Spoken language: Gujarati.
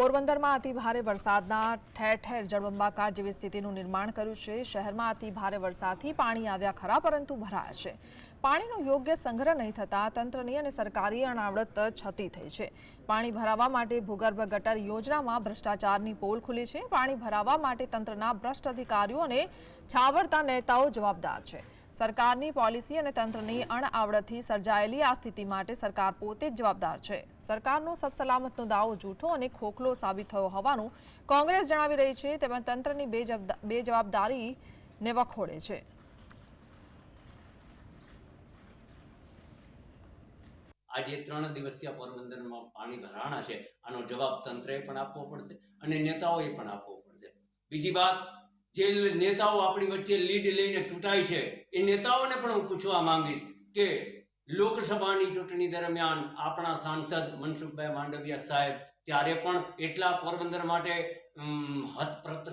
પોરબંદરમાં અતિ ભારે વરસાદના ઠેર ઠેર જળબંબાકાર જેવી સ્થિતિનું નિર્માણ કર્યું છે। શહેરમાં અતિ ભારે વરસાદથી પાણી આવ્યા ખરા, પરંતુ ભરાયા છે। પાણીનો યોગ્ય સંગ્રહ નહીં થતા તંત્રની અને સરકારી અનાવડત છતી થઈ છે। પાણી ભરાવા માટે ભૂગર્ભ ગટર યોજનામાં ભ્રષ્ટાચારની પોલ ખુલી છે। પાણી ભરાવા માટે તંત્રના ભ્રષ્ટ અધિકારીઓ અને છાવરતા નેતાઓ જવાબદાર છે। સરકારની પોલિસી અને તંત્રની અણઆવડતથી સર્જાયેલી આ સ્થિતિ માટે સરકાર પોતે જ જવાબદાર છે। સરકારનો સબસલામતનો દાવો જૂઠો અને ખોખલો સાબિત થયો હોવાનું કોંગ્રેસ જણાવી રહી છે, તેમજ તંત્રની બેજવાબદારીને વખોડે છે। આજે 3 દિવસથી પોરબંદરમાં પાણી ભરાણા છે, આનો જવાબ તંત્રએ પણ આપવો પડશે અને નેતાઓએ પણ આપવો પડશે। બીજી વાત, જે નેતાઓ આપણી વચ્ચે લીડ લઈને ચૂંટાય છે એ નેતાઓને પણ હું પૂછવા માંગીશ કે લોકસભાની ચૂંટણી દરમિયાન આપણા સાંસદ મનસુખભાઈ માંડવિયા સાહેબ ત્યારે પણ એટલા પોરબંદર માટે હતપ્રત